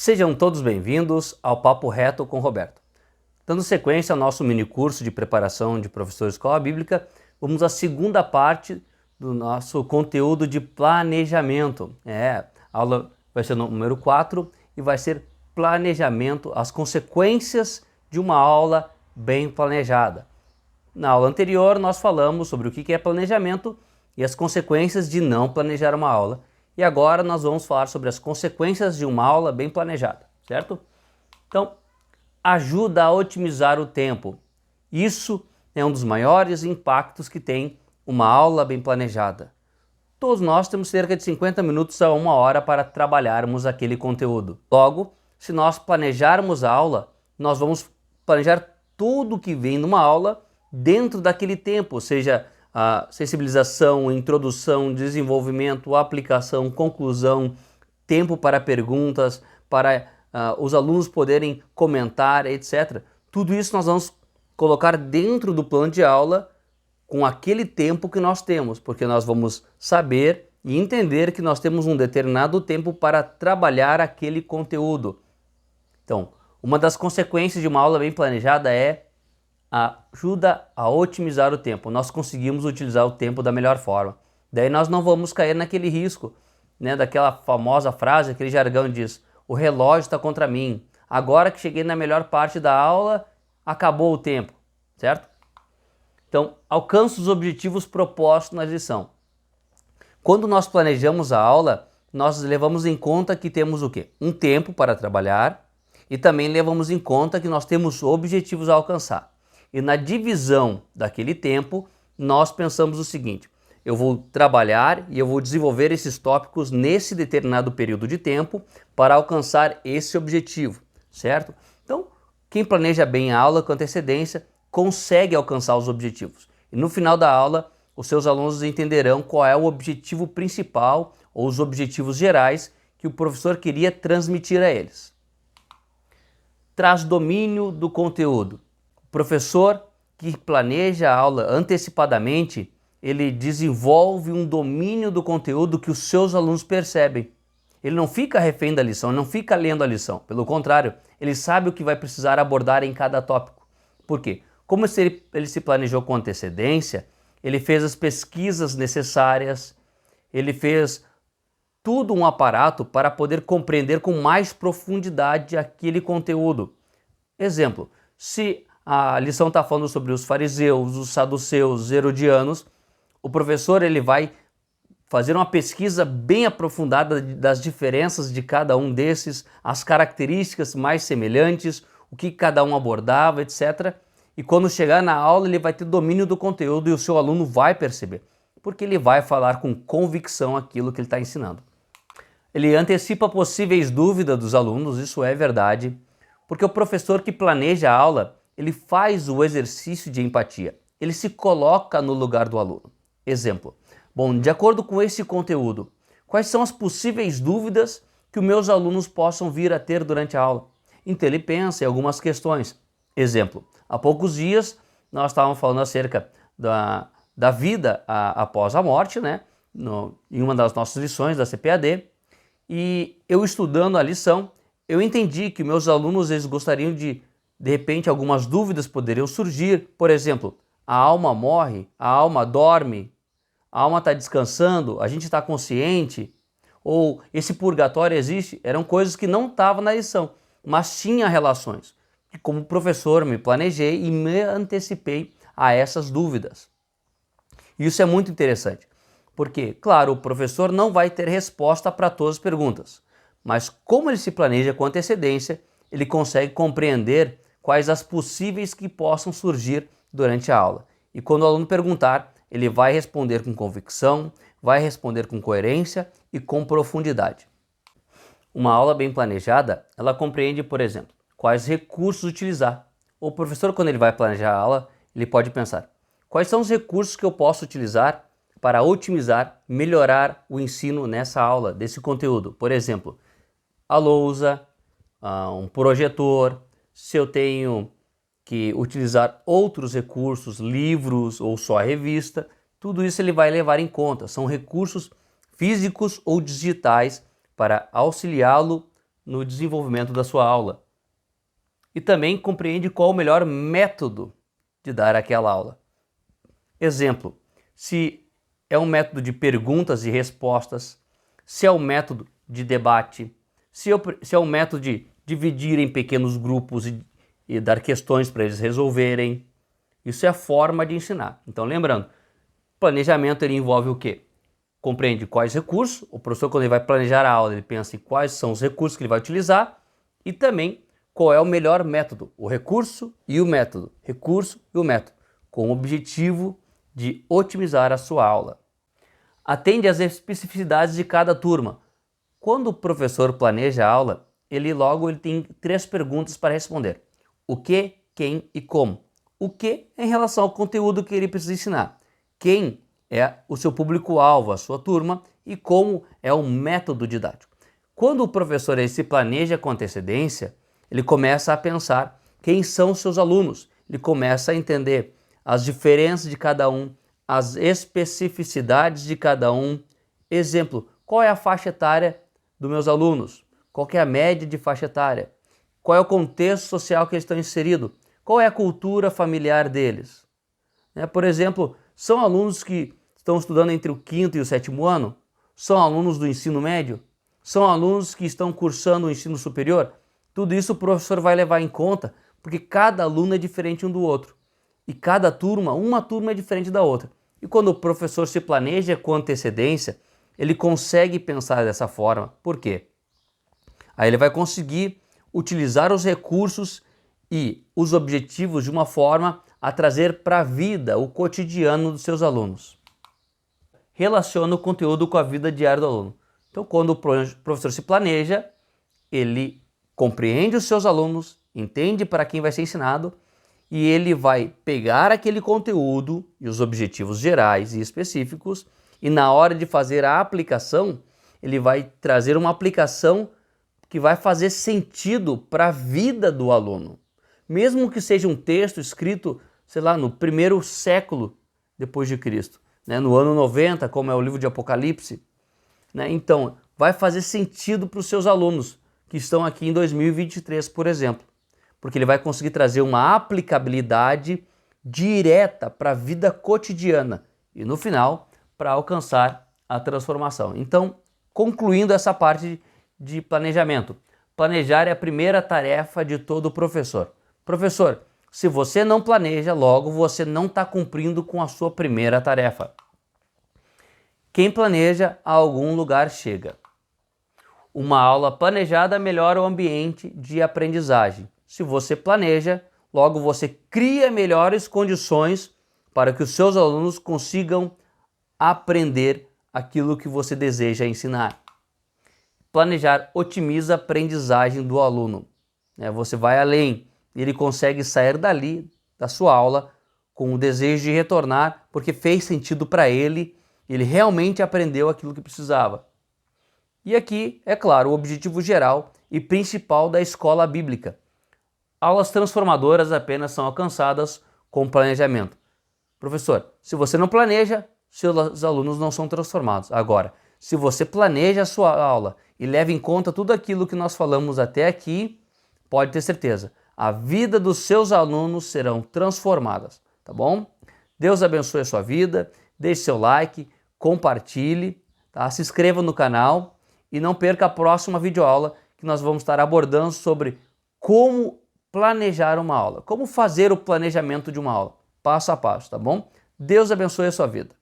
Sejam todos bem-vindos ao Papo Reto com Roberto. Dando sequência ao nosso mini curso de preparação de professor de escola bíblica, vamos à segunda parte do nosso conteúdo de planejamento. A aula vai ser no número 4 e vai ser planejamento, as consequências de uma aula bem planejada. Na aula anterior nós falamos sobre o que é planejamento e as consequências de não planejar uma aula. E agora nós vamos falar sobre as consequências de uma aula bem planejada, certo? Então, ajuda a otimizar o tempo. Isso é um dos maiores impactos que tem uma aula bem planejada. Todos nós temos cerca de 50 minutos a 1 hora para trabalharmos aquele conteúdo. Logo, se nós planejarmos a aula, nós vamos planejar tudo que vem numa aula dentro daquele tempo, ou seja, a sensibilização, introdução, desenvolvimento, aplicação, conclusão, tempo para perguntas, para os alunos poderem comentar, etc. Tudo isso nós vamos colocar dentro do plano de aula com aquele tempo que nós temos, porque nós vamos saber e entender que nós temos um determinado tempo para trabalhar aquele conteúdo. Então, uma das consequências de uma aula bem planejada ajuda a otimizar o tempo. Nós conseguimos utilizar o tempo da melhor forma. Daí nós não vamos cair naquele risco, daquela famosa frase, aquele jargão diz: o relógio está contra mim. Agora que cheguei na melhor parte da aula, acabou o tempo, certo? Então, alcança os objetivos propostos na lição. Quando nós planejamos a aula, nós levamos em conta que temos o quê? Um tempo para trabalhar e também levamos em conta que nós temos objetivos a alcançar. E na divisão daquele tempo, nós pensamos o seguinte: eu vou trabalhar e eu vou desenvolver esses tópicos nesse determinado período de tempo para alcançar esse objetivo, certo? Então, quem planeja bem a aula com antecedência consegue alcançar os objetivos. E no final da aula, os seus alunos entenderão qual é o objetivo principal ou os objetivos gerais que o professor queria transmitir a eles. Traz domínio do conteúdo. O professor que planeja a aula antecipadamente, ele desenvolve um domínio do conteúdo que os seus alunos percebem. Ele não fica refém da lição, não fica lendo a lição. Pelo contrário, ele sabe o que vai precisar abordar em cada tópico. Por quê? Como ele se planejou com antecedência, ele fez as pesquisas necessárias, ele fez tudo um aparato para poder compreender com mais profundidade aquele conteúdo. Exemplo, se a lição está falando sobre os fariseus, os saduceus, os herodianos, o professor ele vai fazer uma pesquisa bem aprofundada das diferenças de cada um desses, as características mais semelhantes, o que cada um abordava, etc. E quando chegar na aula ele vai ter domínio do conteúdo e o seu aluno vai perceber, porque ele vai falar com convicção aquilo que ele está ensinando. Ele antecipa possíveis dúvidas dos alunos, isso é verdade, porque o professor que planeja a aula, ele faz o exercício de empatia, ele se coloca no lugar do aluno. Exemplo, bom, de acordo com esse conteúdo, quais são as possíveis dúvidas que os meus alunos possam vir a ter durante a aula? Então ele pensa em algumas questões. Exemplo, há poucos dias nós estávamos falando acerca da vida após a morte, em uma das nossas lições da CPAD, e eu estudando a lição, eu entendi que meus alunos eles gostariam de repente algumas dúvidas poderiam surgir. Por exemplo, a alma morre, a alma dorme, a alma está descansando, a gente está consciente, ou esse purgatório existe? Eram coisas que não estavam na lição, mas tinha relações. E como professor me planejei e me antecipei a essas dúvidas. Isso é muito interessante, porque, claro, o professor não vai ter resposta para todas as perguntas, mas como ele se planeja com antecedência, ele consegue compreender quais as possíveis que possam surgir durante a aula. E quando o aluno perguntar, ele vai responder com convicção, vai responder com coerência e com profundidade. Uma aula bem planejada, ela compreende, por exemplo, quais recursos utilizar. O professor, quando ele vai planejar a aula, ele pode pensar: quais são os recursos que eu posso utilizar para otimizar, melhorar o ensino nessa aula, desse conteúdo? Por exemplo, a lousa, um projetor, se eu tenho que utilizar outros recursos, livros ou só a revista, tudo isso ele vai levar em conta. São recursos físicos ou digitais para auxiliá-lo no desenvolvimento da sua aula. E também compreende qual o melhor método de dar aquela aula. Exemplo, se é um método de perguntas e respostas, se é um método de debate, se é um método de dividir em pequenos grupos e dar questões para eles resolverem. Isso é a forma de ensinar. Então, lembrando, planejamento ele envolve o quê? Compreende quais recursos. O professor, quando ele vai planejar a aula, ele pensa em quais são os recursos que ele vai utilizar e também qual é o melhor método, o recurso e o método, com o objetivo de otimizar a sua aula. Atende às especificidades de cada turma. Quando o professor planeja a aula, ele tem 3 perguntas para responder. O que, quem e como. O que é em relação ao conteúdo que ele precisa ensinar. Quem é o seu público-alvo, a sua turma, e como é o método didático. Quando o professor se planeja com antecedência, ele começa a pensar quem são os seus alunos, ele começa a entender as diferenças de cada um, as especificidades de cada um. Exemplo, qual é a faixa etária dos meus alunos? Qual é a média de faixa etária? Qual é o contexto social que eles estão inseridos? Qual é a cultura familiar deles? Por exemplo, são alunos que estão estudando entre o 5º e o 7º ano? São alunos do ensino médio? São alunos que estão cursando o ensino superior? Tudo isso o professor vai levar em conta, porque cada aluno é diferente um do outro. E cada turma, uma turma é diferente da outra. E quando o professor se planeja com antecedência, ele consegue pensar dessa forma. Por quê? Aí ele vai conseguir utilizar os recursos e os objetivos de uma forma a trazer para a vida, o cotidiano dos seus alunos. Relaciona o conteúdo com a vida diária do aluno. Então, quando o professor se planeja, ele compreende os seus alunos, entende para quem vai ser ensinado e ele vai pegar aquele conteúdo e os objetivos gerais e específicos e na hora de fazer a aplicação, ele vai trazer uma aplicação que vai fazer sentido para a vida do aluno. Mesmo que seja um texto escrito, sei lá, no 1º século depois de Cristo, no ano 90, como é o livro de Apocalipse. Então, vai fazer sentido para os seus alunos que estão aqui em 2023, por exemplo, porque ele vai conseguir trazer uma aplicabilidade direta para a vida cotidiana e, no final, para alcançar a transformação. Então, concluindo essa parte de planejamento, planejar é a primeira tarefa de todo professor. Professor, se você não planeja, logo você não está cumprindo com a sua primeira tarefa. Quem planeja, a algum lugar chega. Uma aula planejada melhora o ambiente de aprendizagem. Se você planeja, logo você cria melhores condições para que os seus alunos consigam aprender aquilo que você deseja ensinar. Planejar otimiza a aprendizagem do aluno. Você vai além, ele consegue sair dali, da sua aula, com o desejo de retornar, porque fez sentido para ele, ele realmente aprendeu aquilo que precisava. E aqui, é claro, o objetivo geral e principal da escola bíblica. Aulas transformadoras apenas são alcançadas com planejamento. Professor, se você não planeja, seus alunos não são transformados. Agora, se você planeja a sua aula e leva em conta tudo aquilo que nós falamos até aqui, pode ter certeza, a vida dos seus alunos serão transformadas, tá bom? Deus abençoe a sua vida, deixe seu like, compartilhe, tá? Se inscreva no canal e não perca a próxima videoaula que nós vamos estar abordando sobre como planejar uma aula, como fazer o planejamento de uma aula, passo a passo, tá bom? Deus abençoe a sua vida.